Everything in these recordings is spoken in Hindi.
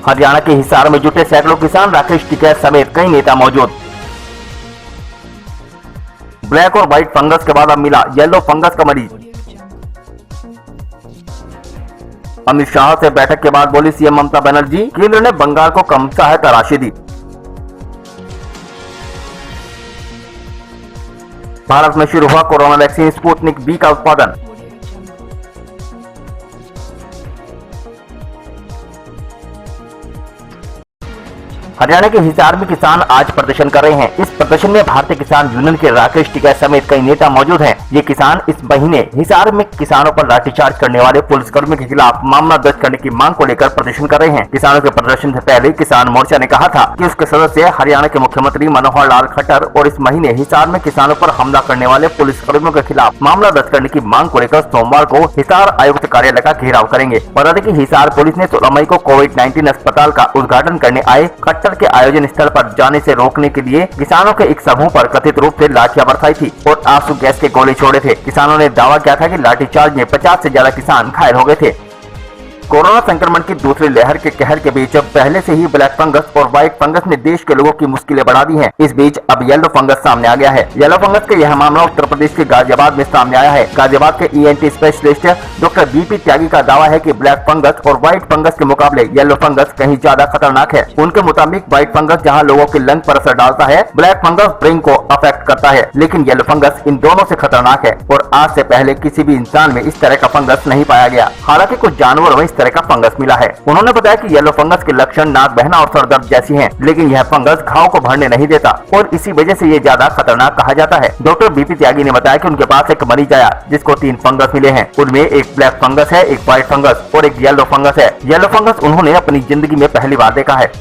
हरियाणा के हिसार में जुटे सैकड़ों किसान, राकेश टिकैत समेत कई नेता मौजूद। ब्लैक और व्हाइट फंगस के बाद अब मिला येलो फंगस का मरीज। अमित शाह से बैठक के बाद बोली सीएम ममता बनर्जी, केंद्र ने बंगाल को कम सहायता राशि दी। भारत में शुरू हुआ कोरोना वैक्सीन स्पुतनिक वी का उत्पादन। हरियाणा के हिसार में किसान आज प्रदर्शन कर रहे हैं। इस प्रदर्शन में भारतीय किसान यूनियन के राकेश टिकैत समेत कई नेता मौजूद हैं। ये किसान इस महीने हिसार में किसानों पर लाठीचार्ज करने वाले पुलिसकर्मियों के खिलाफ मामला दर्ज करने की मांग को लेकर प्रदर्शन कर रहे हैं। किसानों के प्रदर्शन से पहले किसान मोर्चा ने कहा था कि उसके सदस्य हरियाणा के मुख्यमंत्री मनोहर लाल खट्टर और इस महीने हिसार में किसानों पर हमला करने वाले पुलिसकर्मियों के खिलाफ मामला दर्ज करने की मांग को लेकर सोमवार को हिसार आयुक्त कार्यालय का घेराव करेंगे। बता दें कि हिसार पुलिस ने 16 मई को कोविड-19 अस्पताल का उद्घाटन करने आए खट्टर के आयोजन स्थल पर जाने से रोकने के लिए किसानों के एक समूह पर कथित रूप से लाठियां बरसाई थी और आंसू गैस के गोले छोड़े थे। किसानों ने दावा किया था कि लाठीचार्ज में 50 से ज्यादा किसान घायल हो गए थे। कोरोना संक्रमण की दूसरी लहर के कहर के बीच पहले से ही ब्लैक फंगस और व्हाइट फंगस ने देश के लोगों की मुश्किलें बढ़ा दी हैं। इस बीच अब येलो फंगस सामने आ गया है। येलो फंगस का यह मामला उत्तर प्रदेश के गाजियाबाद में सामने आया है। गाजियाबाद के ईएनटी स्पेशलिस्ट डॉक्टर बीपी त्यागी का दावा है कि ब्लैक फंगस और व्हाइट फंगस के मुकाबले येलो फंगस कहीं ज्यादा खतरनाक है। उनके मुताबिक व्हाइट फंगस जहाँ लोगों के लंग पर असर डालता है, ब्लैक फंगस ब्रेन को अफेक्ट करता है, लेकिन येलो फंगस इन दोनों से खतरनाक है और आज से पहले किसी भी इंसान में इस तरह का फंगस नहीं पाया गया। हालांकि कुछ जानवरों में इस तरह का फंगस मिला है। उन्होंने बताया कि येलो फंगस के लक्षण नाक बहना और सर दर्द जैसी हैं, लेकिन यह फंगस घाव को भरने नहीं देता और इसी वजह से ये ज्यादा खतरनाक कहा जाता है। डॉक्टर बीपी त्यागी ने बताया कि उनके पास एक मरीज आया जिसको 3 फंगस मिले हैं। उनमें एक ब्लैक फंगस है, एक व्हाइट फंगस और एक येलो फंगस है। येलो फंगस उन्होंने अपनी जिंदगी में पहली बार देखा है।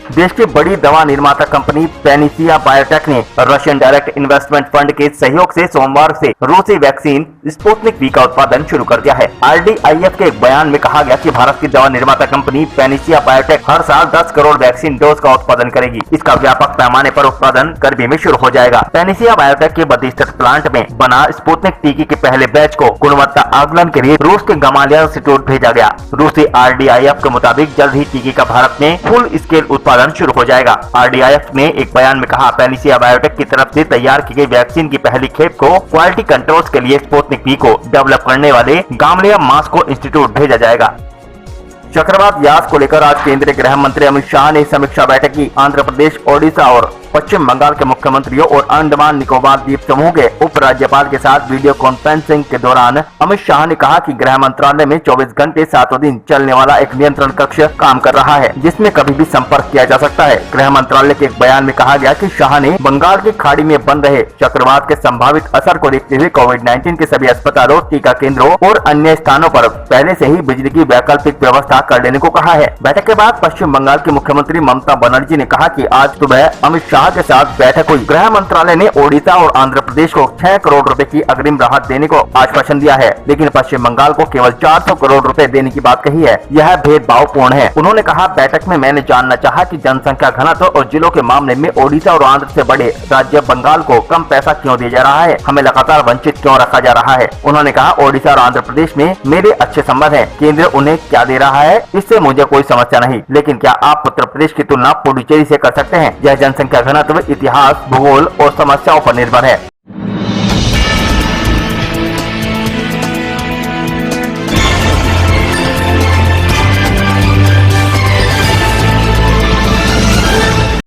देश की बड़ी दवा निर्माता कंपनी पैनिसिया बायोटेक ने रशियन डायरेक्ट इन्वेस्टमेंट फंड के सहयोग से सोमवार से रूसी वैक्सीन स्पुतनिक वी का उत्पादन शुरू कर दिया है। आरडीआईएफ के एक बयान में कहा गया कि भारत की दवा निर्माता कंपनी पैनिसिया बायोटेक हर साल 10 करोड़ वैक्सीन डोज का उत्पादन करेगी। इसका व्यापक पैमाने पर उत्पादन गर्मी में शुरू हो जाएगा। पैनिसिया बायोटेक के बदिस्तर प्लांट में बना स्पुतनिक टीके के पहले बैच को गुणवत्ता आकलन के लिए रूस के गमालिया इंस्टीट्यूट भेजा गया। रूसी आरडीआईएफ के मुताबिक जल्द ही टीके का भारत में फुल स्केल उत्पादन शुरू हो जाएगा। आरडीआईएफ ने एक बयान में कहा, पैनिसिया बायोटेक की तरफ से तैयार की गई वैक्सीन की पहली खेप को क्वालिटी कंट्रोल्स के लिए स्पुतनिक वी को डेवलप करने वाले गामलिया मास्को इंस्टीट्यूट भेजा जाएगा। चक्रवात यास को लेकर आज केंद्रीय गृह मंत्री अमित शाह ने समीक्षा बैठक की। आंध्र प्रदेश, ओडिशा और पश्चिम बंगाल के मुख्यमंत्रियों और अंडमान निकोबार द्वीप समूह के उपराज्यपाल के साथ वीडियो कॉन्फ्रेंसिंग के दौरान अमित शाह ने कहा कि गृह मंत्रालय में 24 घंटे 7 दिन चलने वाला एक नियंत्रण कक्ष काम कर रहा है जिसमें कभी भी संपर्क किया जा सकता है। गृह मंत्रालय के एक बयान में कहा गया कि शाह ने बंगाल की खाड़ी में बन रहे चक्रवात के संभावित असर को देखते हुए कोविड-19 के सभी अस्पतालों, टीका केंद्रों और अन्य स्थानों पर पहले से ही बिजली की वैकल्पिक व्यवस्था कर लेने को कहा है। बैठक के बाद पश्चिम बंगाल की मुख्यमंत्री ममता बनर्जी ने कहा कि आज सुबह अमित शाह के साथ बैठक हुई। गृह मंत्रालय ने ओडिशा और आंध्र प्रदेश को 6 करोड़ रुपए की अग्रिम राहत देने को आश्वासन दिया है, लेकिन पश्चिम बंगाल को केवल 400 करोड़ रुपए देने की बात कही है। यह भेदभावपूर्ण है। उन्होंने कहा, बैठक में मैंने जानना चाहा कि जनसंख्या घनत्व और जिलों के मामले में ओडिशा और आंध्र से बड़े राज्य बंगाल को कम पैसा क्यों दिया जा रहा है, हमें लगातार वंचित क्यों रखा जा रहा है। उन्होंने कहा, ओडिशा और आंध्र प्रदेश में मेरे अच्छे संबंध है, केंद्र उन्हें क्या दे रहा है इससे मुझे कोई समस्या नहीं, लेकिन क्या आप उत्तर प्रदेश की तुलना पुडुचेरी से कर सकते हैं? यह जनसंख्या घनत्व, इतिहास, भूगोल और समस्याओं पर निर्भर है।